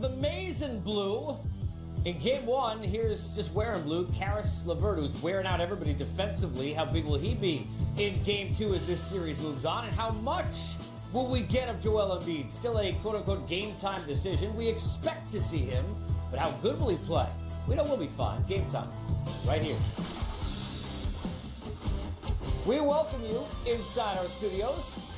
the maize in blue. In game one, here's just wearing blue, Caris LeVert, who's wearing out everybody defensively. How big will he be in game two as this series moves on? And how much will we get of Joel Embiid? Still a quote-unquote game-time decision. We expect to see him, but how good will he play? We know we'll be fine. Game time, right here. We welcome you inside our studios.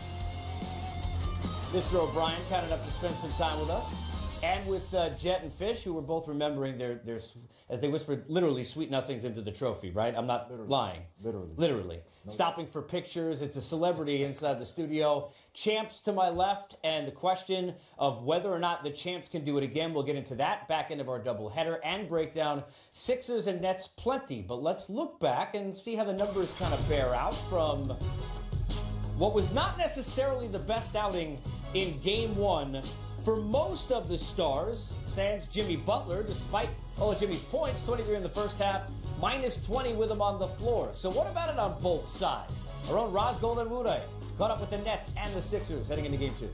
Mr. O'Brien, kind enough to spend some time with us. And with Jet and Fish, who were both remembering their, as they whispered, literally sweet nothings into the trophy, right? I'm not lying. Literally. No. Stopping for pictures. It's a celebrity inside the studio. Champs to my left, and the question of whether or not the champs can do it again. We'll get into that back end of our doubleheader and break down Sixers and Nets plenty. But let's look back and see how the numbers kind of bear out from what was not necessarily the best outing in game one for most of the stars, sans Jimmy Butler, despite all of Jimmy's points, 23 in the first half, minus 20 with him on the floor. So what about it on both sides? Our own Roz Goldenwude caught up with the Nets and the Sixers heading into game two.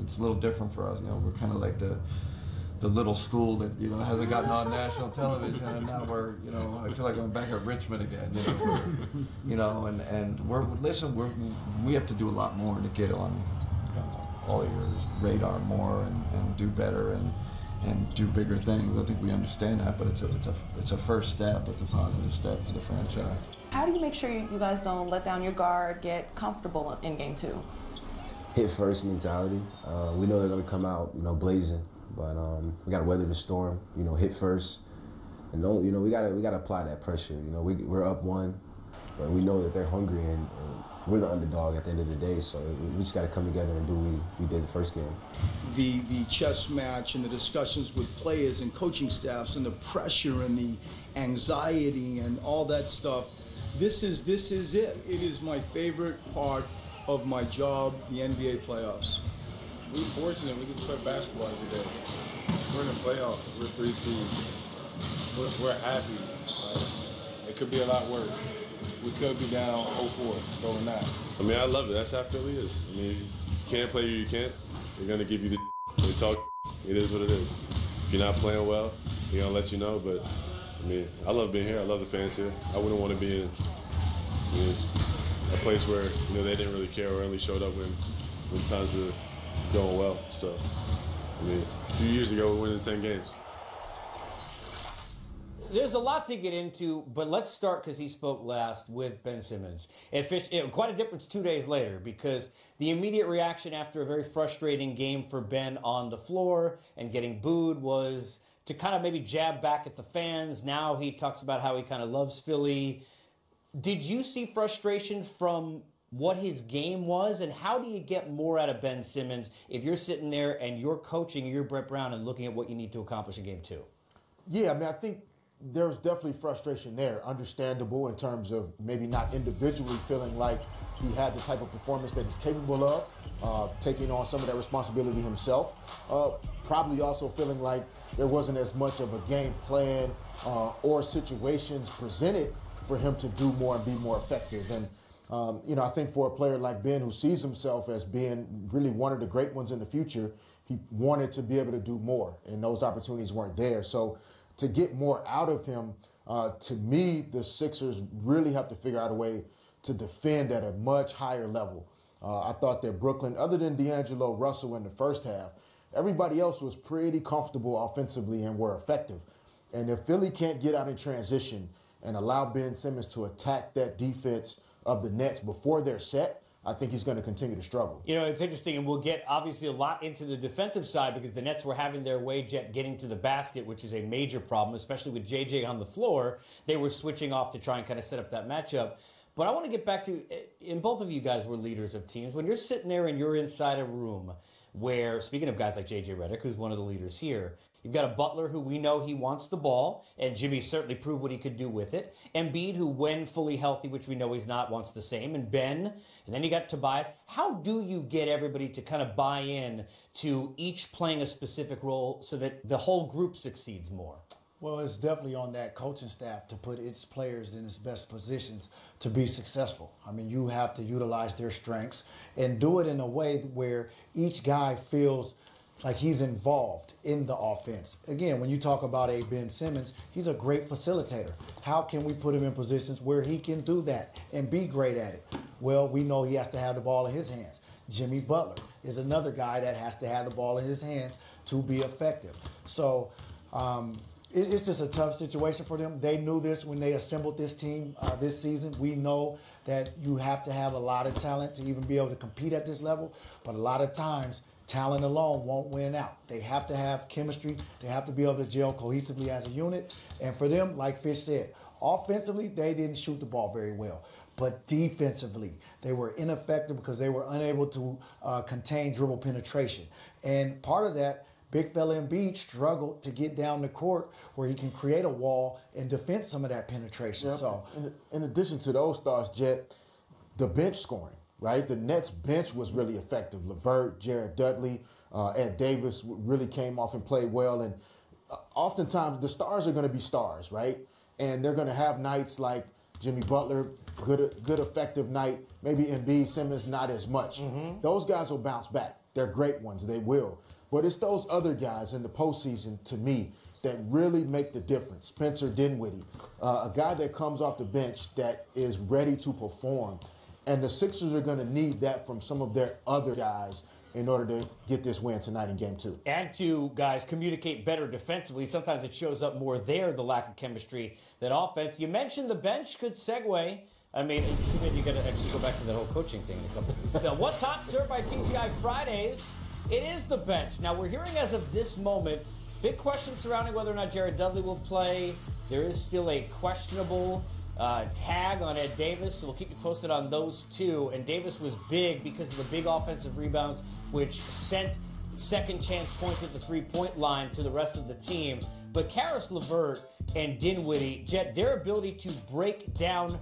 It's a little different for us. You know, we're kind of like the little school that, you know, hasn't gotten on national television, and now we're, you know, I feel like I'm back at Richmond again, and we have to do a lot more to get on all of your radar more and do better and do bigger things. I think we understand that, but it's a first step. It's a positive step for the franchise. How do you make sure you guys don't let down your guard, get comfortable in game two? Hit first mentality. We know they're going to come out, blazing, but we got to weather the storm. Hit first, and don't, we got to apply that pressure. We're up one, but we know that they're hungry and we're the underdog at the end of the day, so we just got to come together and do what we did the first game. The chess match and the discussions with players and coaching staffs and the pressure and the anxiety and all that stuff, this is it. It is my favorite part of my job, the NBA playoffs. We're fortunate we get to play basketball every day. We're in the playoffs. We're 3 seed. We're happy. It could be a lot worse. We could be down 0-4, but we're not. I mean, I love it. That's how Philly is. I mean, if you can't play or you can't, they're going to give you the they talk. It is what it is. If you're not playing well, they're going to let you know. But, I mean, I love being here. I love the fans here. I wouldn't want to be in a place where, they didn't really care or only showed up when times were going well. So, I mean, a few years ago, we were winning 10 games. There's a lot to get into, but let's start, because he spoke last, with Ben Simmons. Quite a difference 2 days later, because the immediate reaction after a very frustrating game for Ben on the floor and getting booed was to kind of maybe jab back at the fans. Now he talks about how he kind of loves Philly. Did you see frustration from what his game was, and how do you get more out of Ben Simmons if you're sitting there and you're coaching, you're Brett Brown, and looking at what you need to accomplish in game two? Yeah, I mean, I think there's definitely frustration there, understandable in terms of maybe not individually feeling like he had the type of performance that he's capable of, taking on some of that responsibility himself. Probably also feeling like there wasn't as much of a game plan or situations presented for him to do more and be more effective. And, I think for a player like Ben, who sees himself as being really one of the great ones in the future, he wanted to be able to do more, and those opportunities weren't there. So to get more out of him, to me, the Sixers really have to figure out a way to defend at a much higher level. I thought that Brooklyn, other than D'Angelo Russell in the first half, everybody else was pretty comfortable offensively and were effective. And if Philly can't get out in transition and allow Ben Simmons to attack that defense of the Nets before they're set, I think he's going to continue to struggle. It's interesting, and we'll get obviously a lot into the defensive side, because the Nets were having their way getting to the basket, which is a major problem, especially with JJ on the floor. They were switching off to try and kind of set up that matchup. But I want to get back to, and both of you guys were leaders of teams. When you're sitting there and you're inside a room where, speaking of guys like JJ Redick, who's one of the leaders here, you've got a Butler who we know he wants the ball, and Jimmy certainly proved what he could do with it. Embiid, who when fully healthy, which we know he's not, wants the same. And Ben, and then you got Tobias. How do you get everybody to kind of buy in to each playing a specific role so that the whole group succeeds more? Well, it's definitely on that coaching staff to put its players in its best positions to be successful. I mean, you have to utilize their strengths and do it in a way where each guy feels like he's involved in the offense. Again, when you talk about a Ben Simmons, he's a great facilitator. How can we put him in positions where he can do that and be great at it? Well, we know he has to have the ball in his hands. Jimmy Butler is another guy that has to have the ball in his hands to be effective. So it's just a tough situation for them. They knew this when they assembled this team this season. We know that you have to have a lot of talent to even be able to compete at this level, but a lot of times talent alone won't win out. They have to have chemistry. They have to be able to gel cohesively as a unit. And for them, like Fish said, offensively, they didn't shoot the ball very well. But defensively, they were ineffective because they were unable to contain dribble penetration. And part of that, big fella Embiid struggled to get down the court where he can create a wall and defend some of that penetration. Yep. So, in addition to those thoughts, Jet, the bench scoring, right? The Nets bench was really effective. LeVert, Jared Dudley, Ed Davis really came off and played well. And oftentimes the stars are going to be stars, right? And they're going to have nights like Jimmy Butler, good effective night. Maybe Embiid, Simmons, not as much. Mm-hmm. Those guys will bounce back. They're great ones. They will. But it's those other guys in the postseason, to me, that really make the difference. Spencer Dinwiddie, a guy that comes off the bench that is ready to perform. And the Sixers are going to need that from some of their other guys in order to get this win tonight in Game 2. And to, guys, communicate better defensively. Sometimes it shows up more there, the lack of chemistry, than offense. You mentioned the bench. Good segue. I mean, too bad you got to actually go back to that whole coaching thing in a couple of weeks. So what's hot, served by TGI Fridays? It is the bench. Now, we're hearing as of this moment, big question surrounding whether or not Jared Dudley will play. There is still a questionable tag on Ed Davis, so we'll keep you posted on those two. And Davis was big because of the big offensive rebounds, which sent second chance points at the three-point line to the rest of the team. But Karis LeVert and Dinwiddie, Jet, their ability to break down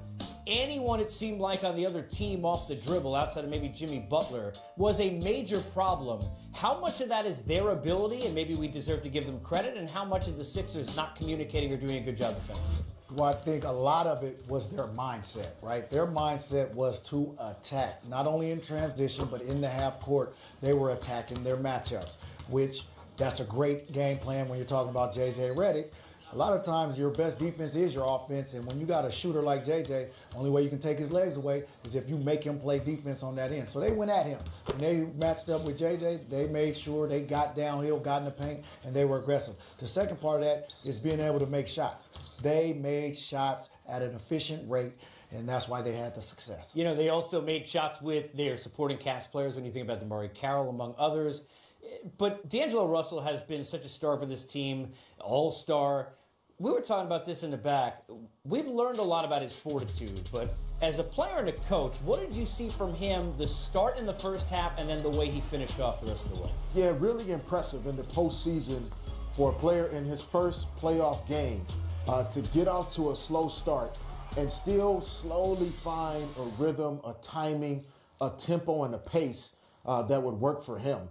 anyone it seemed like on the other team off the dribble, outside of maybe Jimmy Butler, was a major problem. How much of that is their ability, and maybe we deserve to give them credit, and how much is the Sixers not communicating or doing a good job defensively? Well, I think a lot of it was their mindset, right? Their mindset was to attack, not only in transition, but in the half court. They were attacking their matchups, which that's a great game plan when you're talking about J.J. Redick. A lot of times your best defense is your offense, and when you got a shooter like J.J., only way you can take his legs away is if you make him play defense on that end. So they went at him. When they matched up with J.J., they made sure they got downhill, got in the paint, and they were aggressive. The second part of that is being able to make shots. They made shots at an efficient rate, and that's why they had the success. You know, they also made shots with their supporting cast players when you think about DeMarre Carroll, among others. But D'Angelo Russell has been such a star for this team, all-star. We were talking about this in the back. We've learned a lot about his fortitude, but as a player and a coach, what did you see from him, the start in the first half and then the way he finished off the rest of the way? Yeah, really impressive in the postseason for a player in his first playoff game to get off to a slow start and still slowly find a rhythm, a timing, a tempo, and a pace that would work for him.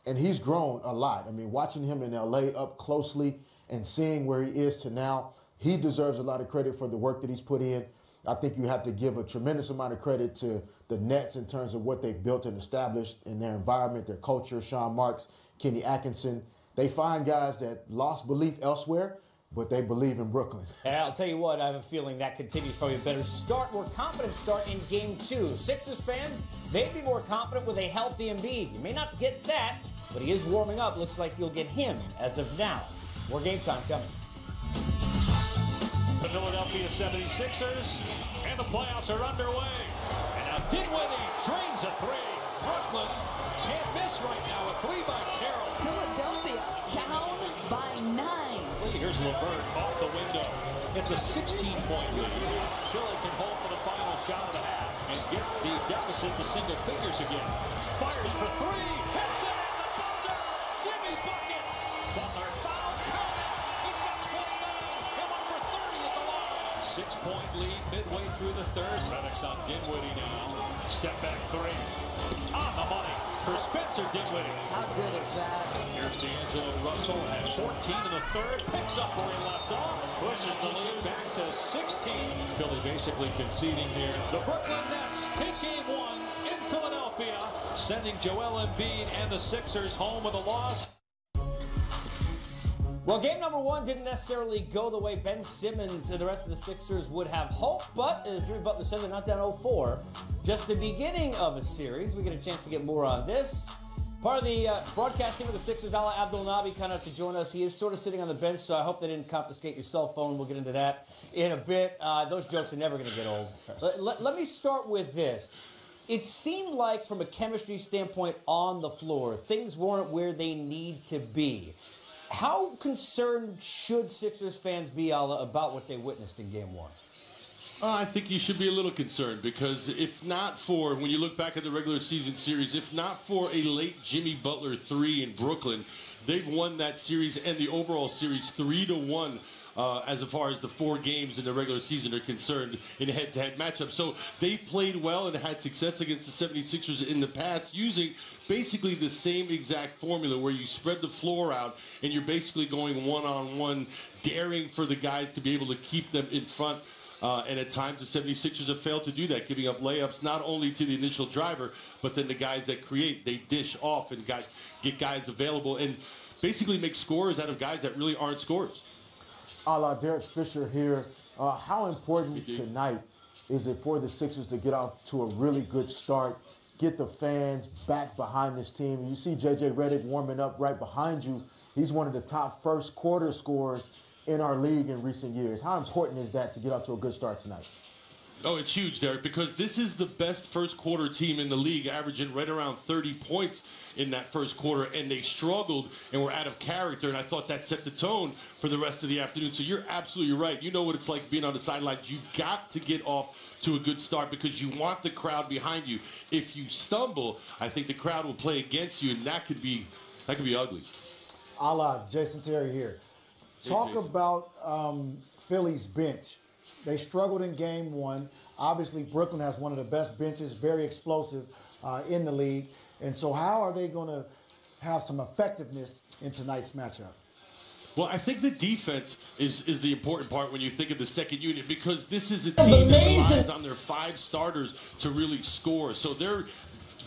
And he's grown a lot. I mean, watching him in L.A. up closely and seeing where he is to now, he deserves a lot of credit for the work that he's put in. I think you have to give a tremendous amount of credit to the Nets in terms of what they've built and established in their environment, their culture. Sean Marks, Kenny Atkinson. They find guys that lost belief elsewhere, but they believe in Brooklyn. And I'll tell you what, I have a feeling that continues probably a better start, more confident start in Game 2. Sixers fans, they'd be more confident with a healthy Embiid. You may not get that, but he is warming up. Looks like you'll get him as of now. More game time coming. The Philadelphia 76ers, and the playoffs are underway. And now Dinwiddie drains a three. Brooklyn can't miss right now. A three by Carroll. Philadelphia down by 9. Here's LeVert off the window. It's a 16-point lead. Philly can hold for the final shot of the half and get the deficit to single figures again. Fires for three. Hits it at the buzzer. Jimmy buckets. Butler foul. He's got 29. He'll up for 30 at the line. 6-point lead midway through the third. Redick's on Dinwiddie now. Step back three. On the money for Spencer Dinwiddie. How good is that? Here's D'Angelo Russell at 14 in the third. Picks up where he left off. Pushes the lead back to 16. Philly basically conceding here. The Brooklyn Nets take game 1 in Philadelphia. sending Joel Embiid and the Sixers home with a loss. Well, game number one didn't necessarily go the way Ben Simmons and the rest of the Sixers would have hoped, but as Jimmy Butler said, they're not down 0-4. Just the beginning of a series. We get a chance to get more on this. Part of the broadcast team of the Sixers, Ala Abdel-Nabi, kind of to join us. He is sort of sitting on the bench, so I hope they didn't confiscate your cell phone. We'll get into that in a bit. Those jokes are never going to get old. Let me start with this. It seemed like, from a chemistry standpoint on the floor, things weren't where they need to be. How concerned should Sixers fans be, Ala, about what they witnessed in Game 1? I think you should be a little concerned because if not for, when you look back at the regular season series, if not for a late Jimmy Butler 3 in Brooklyn, they've won that series and the overall series 3-1 as far as the 4 games in the regular season are concerned in head-to-head matchups. So they've played well and had success against the 76ers in the past using basically the same exact formula where you spread the floor out and you're basically going one-on-one, daring for the guys to be able to keep them in front. And at times the 76ers have failed to do that, giving up layups not only to the initial driver, but then the guys that create, they dish off and get guys available and basically make scorers out of guys that really aren't scorers. A la Derek Fisher here. How important tonight is it for the Sixers to get off to a really good start, get the fans back behind this team? You see J.J. Redick warming up right behind you. He's one of the top first quarter scorers in our league in recent years. How important is that to get off to a good start tonight? Oh, it's huge, Derek, because this is the best first quarter team in the league, averaging right around 30 points in that first quarter, and they struggled and were out of character, and I thought that set the tone for the rest of the afternoon. So you're absolutely right. You know what it's like being on the sidelines. You've got to get off to a good start because you want the crowd behind you. If you stumble, I think the crowd will play against you, and that could be ugly. A la Jason Terry here. Talk about Philly's bench. They struggled in Game 1. Obviously, Brooklyn has one of the best benches, very explosive in the league. And so how are they going to have some effectiveness in tonight's matchup? Well, I think the defense is the important part when you think of the second unit because this is a team that relies on their 5 starters to really score. So their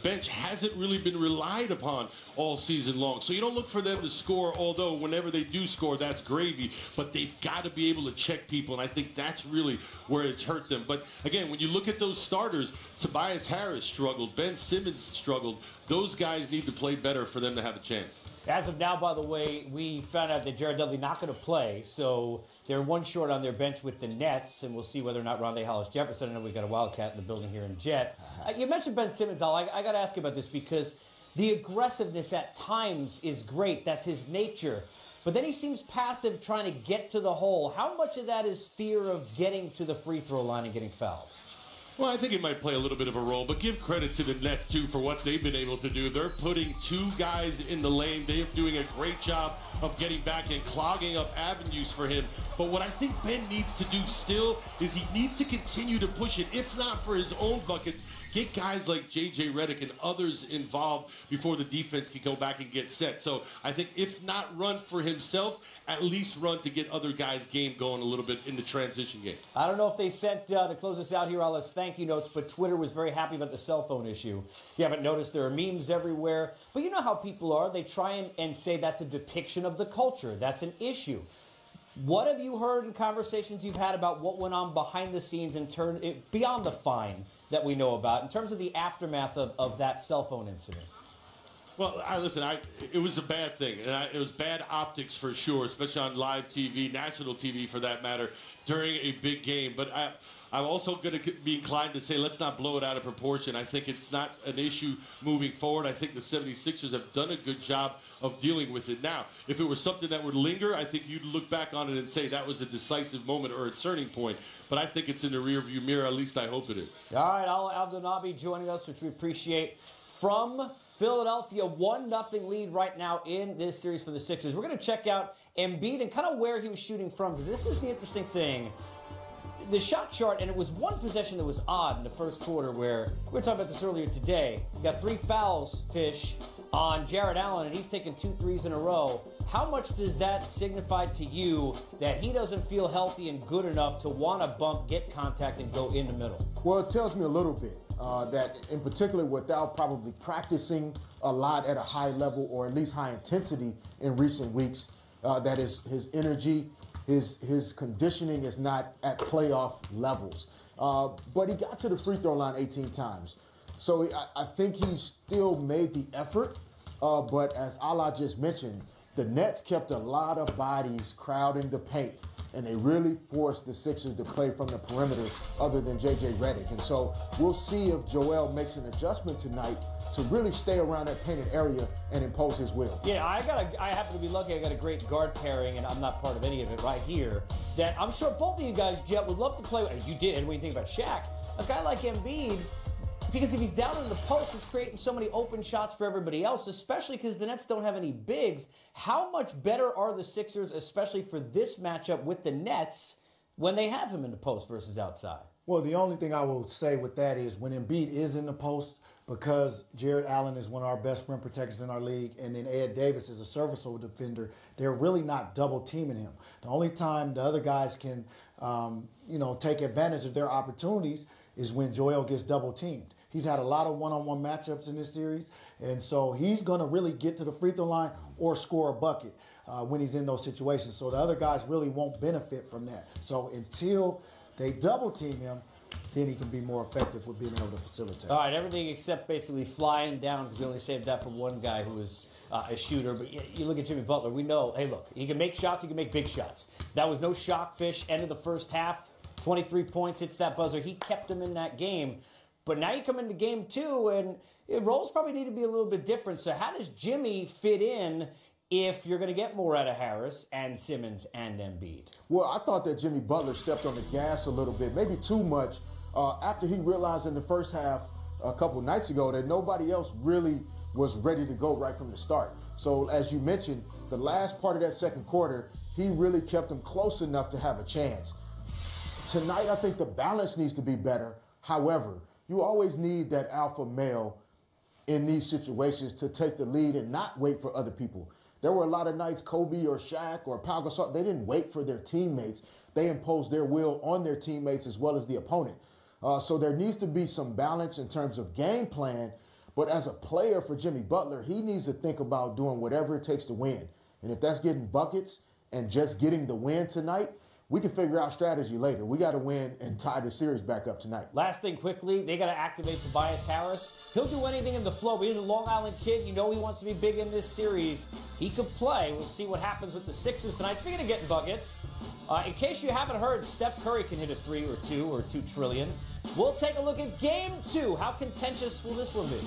bench hasn't really been relied upon all season long. So you don't look for them to score, although whenever they do score, that's gravy. But they've got to be able to check people, and I think that's really where it's hurt them. But again, when you look at those starters, Tobias Harris struggled, Ben Simmons struggled. Those guys need to play better for them to have a chance. As of now, by the way, we found out that Jared Dudley not going to play, so they're 1 short on their bench with the Nets, and we'll see whether or not Rondé Hollis-Jefferson. I know we got a Wildcat in the building here in Jet. You mentioned Ben Simmons, Al. I got to ask you about this because the aggressiveness at times is great. That's his nature. But then he seems passive trying to get to the hole. How much of that is fear of getting to the free throw line and getting fouled? Well, I think it might play a little bit of a role, but give credit to the Nets, too, for what they've been able to do. They're putting 2 guys in the lane. They're doing a great job of getting back and clogging up avenues for him. But what I think Ben needs to do still is he needs to continue to push it, if not for his own buckets, get guys like J.J. Redick and others involved before the defense can go back and get set. So I think if not run for himself, at least run to get other guys' game going a little bit in the transition game. I don't know if they sent, to close us out here, all us thank you notes, but Twitter was very happy about the cell phone issue. If you haven't noticed, there are memes everywhere. But you know how people are. They try and say that's a depiction of the culture. That's an issue. What have you heard in conversations you've had about what went on behind the scenes beyond the fine that we know about in terms of the aftermath of that cell phone incident? Well, listen, it was a bad thing. And it was bad optics for sure, especially on live TV, national TV for that matter, during a big game. But I'm also going to be inclined to say let's not blow it out of proportion. I think it's not an issue moving forward. I think the 76ers have done a good job of dealing with it. Now, if it was something that would linger, I think you'd look back on it and say that was a decisive moment or a turning point. But I think it's in the rearview mirror. At least I hope it is. All right, Ala Abdel-Nabi joining us, which we appreciate, from Philadelphia. 1-0 lead right now in this series for the Sixers. We're going to check out Embiid and kind of where he was shooting from, because this is the interesting thing. The shot chart, and it was one possession that was odd in the first quarter where, we were talking about this earlier today, we got 3 fouls, Fish, on Jared Allen, and he's taken 2 threes in a row. How much does that signify to you that he doesn't feel healthy and good enough to want to bump, get contact, and go in the middle? Well, it tells me a little bit that, in particular, without probably practicing a lot at a high level or at least high intensity in recent weeks, that his energy, his conditioning is not at playoff levels. But he got to the free throw line 18 times. So I think he still made the effort. But as Ala just mentioned, the Nets kept a lot of bodies crowding the paint, and they really forced the Sixers to play from the perimeter other than J.J. Redick. And so we'll see if Joel makes an adjustment tonight to really stay around that painted area and impose his will. Yeah, I happen to be lucky. I got a great guard pairing, and I'm not part of any of it right here, that I'm sure both of you guys, Jet, would love to play with. You did, when you think about Shaq. A guy like Embiid, because if he's down in the post, it's creating so many open shots for everybody else, especially because the Nets don't have any bigs. How much better are the Sixers, especially for this matchup with the Nets, when they have him in the post versus outside? Well, the only thing I will say with that is when Embiid is in the post, because Jared Allen is one of our best rim protectors in our league, and then Ed Davis is a serviceable defender, they're really not double teaming him. The only time the other guys can, take advantage of their opportunities is when Joel gets double teamed. He's had a lot of one-on-one matchups in this series, and so he's going to really get to the free throw line or score a bucket when he's in those situations. So the other guys really won't benefit from that. So until they double team him, then he can be more effective with being able to facilitate. All right, everything except basically flying down, because we only saved that for one guy who was a shooter. But you look at Jimmy Butler, we know, hey, look, he can make shots, he can make big shots. That was no shock fish, end of the first half, 23 points, hits that buzzer. He kept him in that game. But now you come into game 2, and roles probably need to be a little bit different. So how does Jimmy fit in if you're going to get more out of Harris and Simmons and Embiid? Well, I thought that Jimmy Butler stepped on the gas a little bit, maybe too much, after he realized in the first half a couple nights ago that nobody else really was ready to go right from the start. So as you mentioned, the last part of that second quarter, he really kept them close enough to have a chance. Tonight, I think the balance needs to be better. However, you always need that alpha male in these situations to take the lead and not wait for other people. There were a lot of nights Kobe or Shaq or Pau Gasol, they didn't wait for their teammates. They imposed their will on their teammates as well as the opponent. So there needs to be some balance in terms of game plan. But as a player for Jimmy Butler, he needs to think about doing whatever it takes to win. And if that's getting buckets and just getting the win tonight, we can figure out strategy later. We got to win and tie the series back up tonight. Last thing quickly, they got to activate Tobias Harris. He'll do anything in the flow, but he's a Long Island kid. You know he wants to be big in this series. He could play. We'll see what happens with the Sixers tonight. Speaking of getting buckets, in case you haven't heard, Steph Curry can hit a 3 or 2 or 2 trillion. We'll take a look at Game 2. How contentious will this one be?